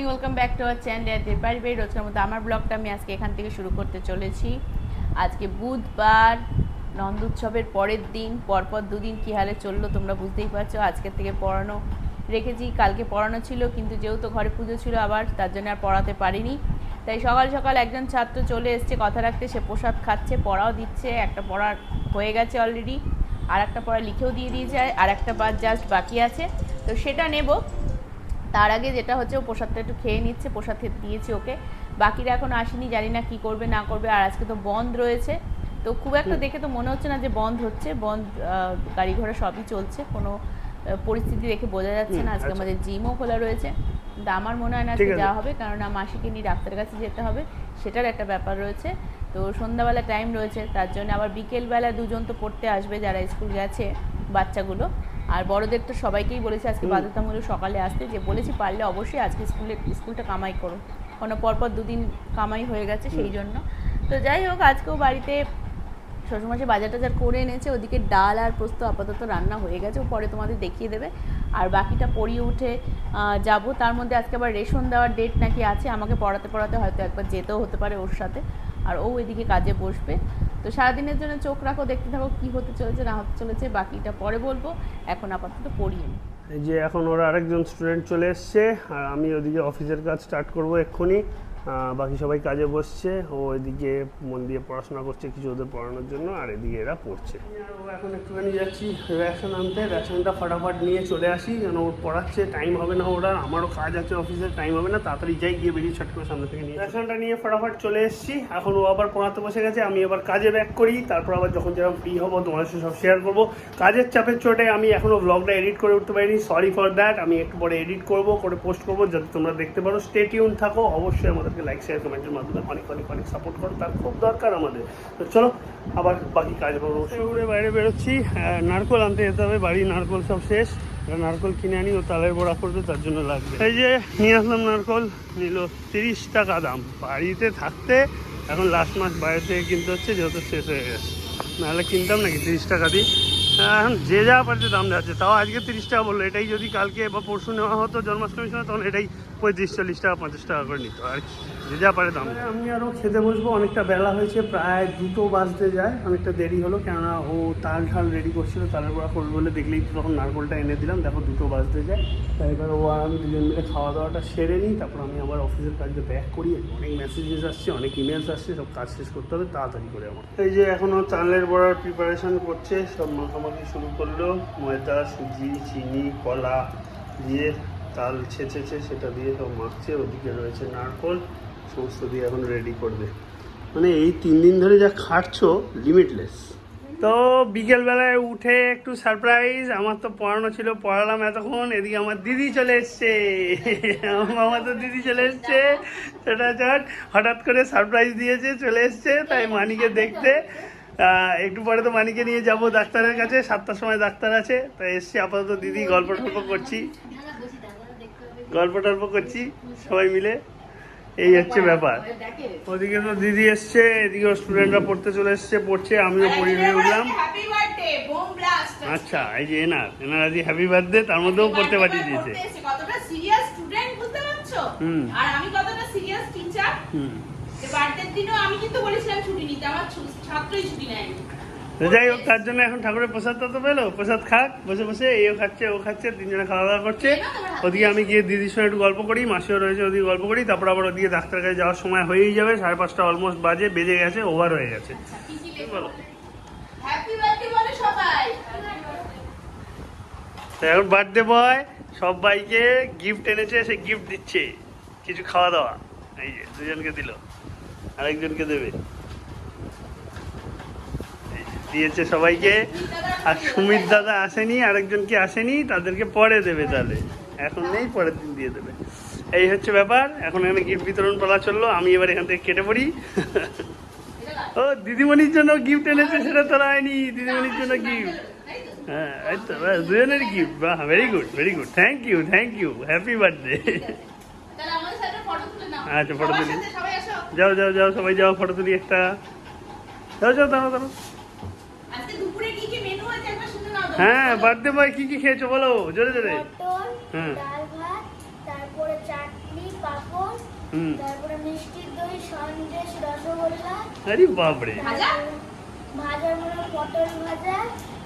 Morning, welcome back to our channel বাড়ি রোজকার মতো আমার ব্লগটা আমি আজকে এখান থেকে শুরু করতে চলেছি। আজকে বুধবার, নন্দ উৎসবের পরের দিন। পরপর দুদিন কী হালে চললো তোমরা বুঝতেই পারছো। আজকের থেকে পড়ানো রেখেছি, কালকে পড়ানো ছিল কিন্তু যেহেতু ঘরে পুজো ছিল আবার, তার জন্য আর পড়াতে পারিনি। তাই সকাল সকাল একজন ছাত্র চলে এসছে কথা রাখতে, সে প্রসাদ খাচ্ছে, পড়াও দিচ্ছে। একটা পড়া হয়ে গেছে অলরেডি, আর একটা পড়া লিখেও দিয়ে দিয়েছে, আর একটা বার জাস্ট বাকি আছে, তো সেটা নেব। তার আগে যেটা হচ্ছে ও প্রসাদটা একটু খেয়ে নিচ্ছে, প্রসাদ দিয়েছি ওকে। বাকিরা এখন আসেনি, জানি না কী করবে না করবে। আর আজকে তো বন্ধ রয়েছে, তো খুব একটা দেখে তো মনে হচ্ছে না যে বন্ধ হচ্ছে। গাড়ি ঘোড়া সবই চলছে, কোনো পরিস্থিতি দেখে বোঝা যাচ্ছে না। আজকে আমাদের জিমও খোলা রয়েছে, কিন্তু আমার মনে হয় না আজকে যাওয়া হবে, কারণ মাসিকে নিয়ে ডাক্তারের কাছে যেতে হবে, সেটার একটা ব্যাপার রয়েছে। তো সন্ধ্যাবেলা টাইম রয়েছে, তার জন্য আবার বিকেলবেলা দুজন তো পড়তে আসবে যারা স্কুল গেছে বাচ্চাগুলো। আর বড়দের তো সবাইকেই বলেছি আজকে বাধ্যতামূলক সকালে আসতে, যে বলেছি পারলে অবশ্যই আজকে স্কুলটা কামাই করো, কোনো পরপর দুদিন কামাই হয়ে গেছে সেই জন্য। তো যাই হোক, আজকেও বাড়িতে শ্বশুরমশাই বাজার টাজার করে এনেছে, ওদিকে ডাল আর পোস্ত আপাতত রান্না হয়ে গেছে, ও পরে তোমাদের দেখিয়ে দেবে। আর বাকিটা পড়িয়ে উঠে যাব। তার মধ্যে আজকে আবার রেশন দেওয়ার ডেট নাকি আছে, আমাকে পড়াতে পড়াতে হয়তো একবার যেতেও হতে পারে ওর সাথে, আর ও এদিকে কাজে বসবে। তো সারাদিনের জন্য চোখ রাখো, দেখতে থাকো কী হতে চলেছে না হতে চলেছে, বাকিটা পরে বলবো। এখন আপাতত পড়িয়ে নিই। এই যে এখন ওরা আরেকজন স্টুডেন্ট চলে এসছে, আর আমি ওদিকে অফিসের কাজ স্টার্ট করবো এক্ষুনি। বাকি সবাই কাজে বসছে, ও এদিকে মন দিয়ে পড়াশোনা করছে কিছু ওদের পড়ানোর জন্য, আর এদিকে এরা পড়ছে। ও এখন একটুখানি যাচ্ছি রেশন আনতে, রেশনটা ফটাফট নিয়ে চলে আসি, যেন ওর পড়াচ্ছে টাইম হবে না, ওরা আমারও কাজ আছে অফিসে, টাইম হবে না, তাড়াতাড়ি যাই, গিয়ে বেরিয়ে ছট করে সামনে থেকে নিয়ে রেশনটা নিয়ে ফটাফট চলে এসেছি। এখন ও আবার পড়াতে বসে গেছে, আমি আবার কাজে ব্যাক করি, তারপর আবার যখন যেরকম ফ্রি হবো তোমার সাথে সব শেয়ার করবো। কাজের চাপের চোটে আমি এখনও ব্লগটা এডিট করে উঠতে পারিনি, সরি ফর দ্যাট। আমি একটু পরে এডিট করবো, করে পোস্ট করবো, যাতে তোমরা দেখতে পারো। স্টে টিউন থাকো, অবশ্যই আমাদেরকে লাইক শেয়ার কমেন্টের মাধ্যমে অনেক অনেক অনেক সাপোর্ট করো, তার খুব দরকার আমাদের। তো চলো আবার বাকি কাজ করবো। ঘুরে বাইরে বেরোচ্ছি, নারকোল আনতে যেতে হবে, বাড়ি নারকোল সব শেষ। নারকোল কিনে আনি, ও তালের বড়া করবে, তার জন্য লাগবে। এই যে নিয়ে আসলাম নারকোল, নিল 30 টাকা দাম। বাড়িতে থাকতে এখন লাস্ট মাস বাইরে থেকে কিনতে হচ্ছে, যেহেতু শেষ হয়ে গেছে, নাহলে কিনতাম নাকি 30 টাকা দিই। এখন যে যা পারছে দাম যাচ্ছে, তাও আজকে 30 টাকা বললো। এটাই যদি কালকে বা পরশু নেওয়া হতো জন্মাষ্টমীর সময়, তখন এটাই 35-40 টাকা 50 টাকা করে নিত, আর যে যা পারে দাম। আমি আরও খেতে বসবো, অনেকটা বেলা হয়েছে, প্রায় 2টো বাজতে যায়, অনেকটা দেরি হলো, কেননা ও তাল ঠাল রেডি করছিল, তালের বড়া করবে বলে, দেখলেই তো তখন নারকোলটা এনে দিলাম, দেখো 2টো বাজতে যায়। তাই এবার ও আর আমি দুজন মিলে খাওয়া দাওয়াটা সেরে নিই, তারপর আমি আবার অফিসের কাজটা ব্যাক করি। অনেক মেসেজেস আসছে, অনেক ইমেলস আসছে, সব কাজ শেষ করতে হবে তাড়াতাড়ি করে আমার। এই যে এখনও তালের বড়ার প্রিপারেশন করছে, সব মাখামাখি শুরু করলো, ময়দা, সুজি, চিনি, কলা দিয়ে তাল ছেঁচেছে, সেটা দিয়ে সব মাখছে। ওদিকে রয়েছে নারকোল, সমস্ত দিয়ে এখন রেডি করবে। মানে এই 3 দিন ধরে যা খাটছো, লিমিটলেস। তো বিকেলবেলায় উঠে একটু সারপ্রাইজ, আমার তো পড়ানো ছিল, পড়ালাম এতক্ষণ, এদিকে আমার দিদি চলে এসছে। আমার তো দিদি চলে এসছে, সেটা হঠাৎ করে সারপ্রাইজ দিয়েছে, চলে এসছে, তাই মানিকে দেখতে। একটু পরে তো মানিকে নিয়ে যাব ডাক্তারের কাছে, 7টার সময় ডাক্তার আছে, তাই এসছি। আপাতত দিদি গল্প টল্প করছি, সবাই মিলে, এই হচ্ছে ব্যাপার। ওদিকে তো দিদি এসছে, এদিকে স্টুডেন্টরা পড়তে চলে এসছে, পড়ছে, আমিও পড়ি হয়ে উঠলাম। আচ্ছা, এই যে এনার আজ হ্যাপি বার্থডে, তার মধ্যেও পড়তে পাঠিয়ে দিয়েছে। কতটা সিরিয়াস স্টুডেন্ট বুঝতে পারছো, আর আমি কতটা সিরিয়াস টিচার। বার্থডের দিনও আমি কিন্তু বলেছিলাম ছুটি নিতে, আমার ছাত্রই ছুটি নেয়নি। যাই হোক, তার জন্য এখন ঠাকুরের প্রসাদটা তো পেলো, প্রসাদ খাক বসে বসে, এও খাচ্ছে ও খাচ্ছে, 3 জনে খাওয়া দাওয়া করছে। ওদিকে আমি গিয়ে দিদির সঙ্গে একটু গল্প করি, মাসিও রয়েছে, ওদিকে গল্প করি, তারপর আবার ওদিকে ডাক্তারের কাছে যাওয়ার সময় হয়েই যাবে, 5:30 অলমোস্ট বেজে গেছে, ওভার হয়ে গেছে। বলো, এখন বার্থডে বয় সবাইকে গিফট এনেছে, সে গিফট দিচ্ছে, কিছু খাওয়া দাওয়া। এই যে দুজনকে দিল, আরেকজনকে দেবে, দিয়েছে সবাইকে। আর সুমিত দাদা আসেনি, আরেকজনকে আসেনি, তাদেরকে পরে দেবে, তাহলে এখন নেই, পরের দিন দিয়ে দেবে। এই হচ্ছে ব্যাপার। এখন এখানে গিফট বিতরণ পালা চললো, আমি এবার এখান থেকে কেটে পড়ি। ও দিদিমণির জন্য গিফট এনেছে, সেটা তোরা হয়নি, দিদিমণির জন্য গিফট। হ্যাঁ, এই তো দুজনের গিফট। বাহ, very good, very good, thank you, happy birthday. আচ্ছা, ফটো তুলি, যাও সবাই যাও, ফটো তুলি একটা। দাঁড়াও। হ্যাঁ, বার্থডে বয় কি খেয়েছো বলো, জোরে। হ্যাঁ, হুম। তারপরে মিষ্টির দই, সন্দেশ, রসগোল্লা, আরে বাপরে। ভাজা? ভাজার মধ্যে পটল ভাজা,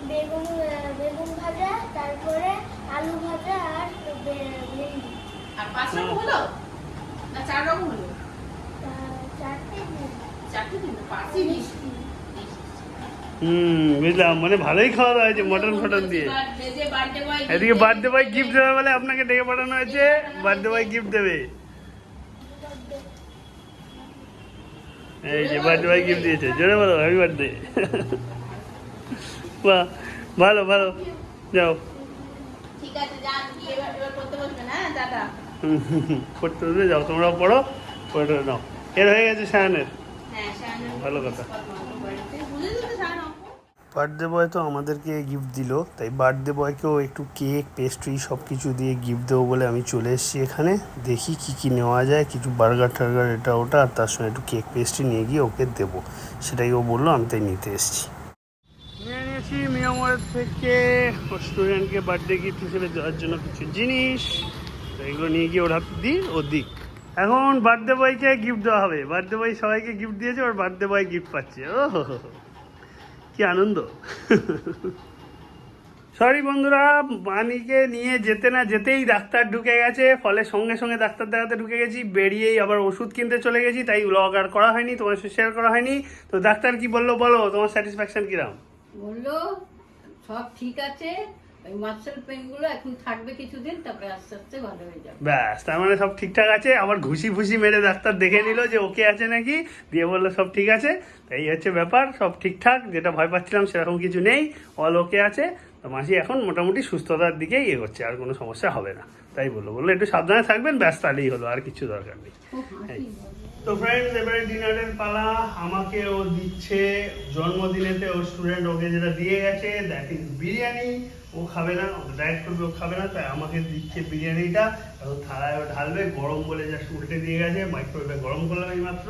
বেগুন ভাজা, তারপরে আলু ভাজা আর ভেন্ডি। আর 5 রকম হলো না 4 রকম হলো? চারটে দিন। 4টে দিন 5ই মিষ্টি। বুঝলাম, মানে ভালোই খাওয়া দাওয়া হয়েছে মটন ফটন দিয়ে। এদিকে বার্থডে বয় গিফট দেবে বলে আপনাকে ডেকে পাঠানো হয়েছে, বার্থডে বয় গিফট দেবে। এই যে বার্থডে বয় গিফট দিয়েছে, জোরে বলো হ্যাপি বার্থডে। বাহ, ভালো ভালো, যাও। ঠিক আছে যান, গিয়ে এবার করতে বসবেন। হ্যাঁ টাটা। পড়তে বসবে, যাও তোমরাও পড়ো, পড়ে নাও। এর হয়ে গেছে শায়নের। হ্যাঁ শায়ন ভালো কথা। বুঝে দিতে শায়ন। বার্থডে বয় তো আমাদেরকে গিফট দিল, তাই বার্থডে বয়কেও একটু কেক পেস্ট্রি সব কিছু দিয়ে গিফট দেবো বলে আমি চলে এসেছি এখানে। দেখি কি কি নেওয়া যায়, কিছু বার্গার টার্গার এটা ওটা, আর তার সঙ্গে একটু কেক পেস্ট্রি নিয়ে গিয়ে ওকে দেবো, সেটাই ও বললো, আমি তাই নিতে এসেছি। নিয়ে নিয়েছি মিয়ামরের থেকে স্টুডেন্টকে বার্থডে গিফট হিসেবে দেওয়ার জন্য কিছু জিনিস, তো এগুলো নিয়ে গিয়ে ওর হাতে দিই, ও দিক। এখন বার্থডে বয়কে গিফট দেওয়া হবে। বার্থডে বয় সবাইকে গিফট দিয়েছে, ওর বার্থডে বয় গিফট পাচ্ছে। ও হো হো, কি আনন্দ। সরি বন্ধুরা, বাণীকে নিয়ে যেতে না যেতেই ডাক্তার ঢুকে গেছে, ফলে সঙ্গে সঙ্গে ডাক্তার দেখাতে ঢুকে গেছি, বেরিয়েই আবার ওষুধ কিনতে চলে গেছি, তাই ব্লগ আর করা হয়নি, তোমার সাথে শেয়ার করা হয়নি। তো ডাক্তার কি বললো বলো, তোমার স্যাটিসফ্যাকশন কিরম? বললো সব ঠিক আছে, ওই মাসেল পেনগুলো এখন থাকবে কিছুদিন, তারপরে আস্তে আস্তে ভালো হয়ে যাবে। ব্যাস, তার মানে সব ঠিকঠাক আছে। আবার ঘুষি ফুসি মেরে ডাক্তার দেখে নিল যে ওকে আছে নাকি, দিয়ে বললো সব ঠিক আছে। তাই হচ্ছে ব্যাপার, সব ঠিকঠাক, যেটা ভয় পাচ্ছিলাম সেরকম কিছু নেই, অল ওকে আছে। তো মাসি এখন মোটামুটি সুস্থতার দিকেই এগোচ্ছে, আর কোনো সমস্যা হবে না। তাই বললো একটু সাবধানে থাকবেন, ব্যাস তাহলেই হলো, আর কিছু দরকার নেই। তো ফ্রেন্ডস, এবারে ডিনারের পালা। আমাকে ও দিচ্ছে জন্মদিনেতে, ও স্টুডেন্ট ওকে যেটা দিয়ে গেছে, দ্যাট ইজ বিরিয়ানি। ও খাবে না, ও ডায়েট করবে, ও খাবে না, তাই আমাকে দিচ্ছে বিরিয়ানিটা। এখন থালায় ও ঢালবে, গরম বলে জাস্ট উল্টে দিয়ে গেছে, মাইক্রোওয়েভে গরম করলাম এই মাত্র,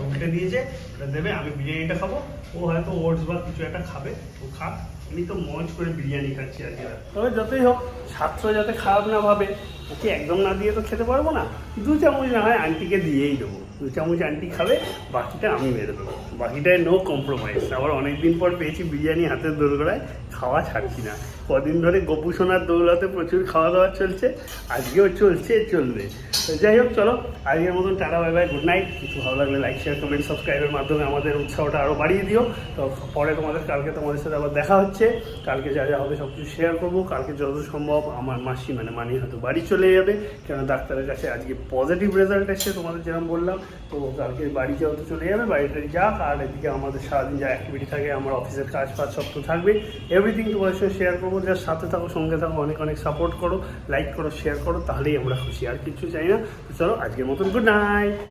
উল্টে দিয়েছে, ওটা দেবে, আমি বিরিয়ানিটা খাবো। ও হয়তো ওটস বা কিছু একটা খাবে, ও খাক। আমি তো মজ করে বিরিয়ানি খাচ্ছি আর কি। তবে যতই হোক, ছাত্র যাতে খারাপ না ভাবে, ওকে একদম না দিয়ে তো খেতে পারবো না। 2 চামচ না হয় আন্টিকে দিয়েই দেবো, 2 চামচ আন্টি খাবে, বাকিটা আমি মেরে দেবো। বাকিটায় নো কম্প্রোমাইজ। আবার অনেকদিন পর পেয়েছি বিরিয়ানি হাতের দোরগোড়ায়, খাওয়া ছাড়ছি না। কদিন ধরে গপু সোনার দৌলতে প্রচুর খাওয়া দাওয়া চলছে, আজকেও চলছে, চলবে। তো যাই হোক, চলো আজকের মতন tata, bye bye, good night. কিছু ভালো লাগলে লাইক শেয়ার কমেন্ট সাবস্ক্রাইবের মাধ্যমে আমাদের উৎসাহটা আরও বাড়িয়ে দিও। তো পরে কালকে তোমাদের সাথে আবার দেখা হচ্ছে। কালকে যা যা হবে সব কিছু শেয়ার করবো। কালকে যত সম্ভব আমার মাসি মানি হয়তো বাড়ি চলে যাবে, কেন ডাক্তারের কাছে আজকে পজিটিভ রেজাল্ট এসছে, তোমাদের যেরকম বললাম। তো কালকে বাড়ি যেহেতু চলে যাবে, বাড়িতে যাক। আর এদিকে আমাদের সারাদিন যা অ্যাক্টিভিটি থাকে, আমার অফিসের কাজ ফাজ সব তো থাকবে, এভরিথিং তোমাদের সঙ্গে শেয়ার করবো। যার সাথে থাকো, সঙ্গে থাকো, অনেক অনেক সাপোর্ট করো, লাইক করো, শেয়ার করো, তাহলেই আমরা খুশি, আর কিছু চাই না। তো চলো আজকের মতন গুড নাইট।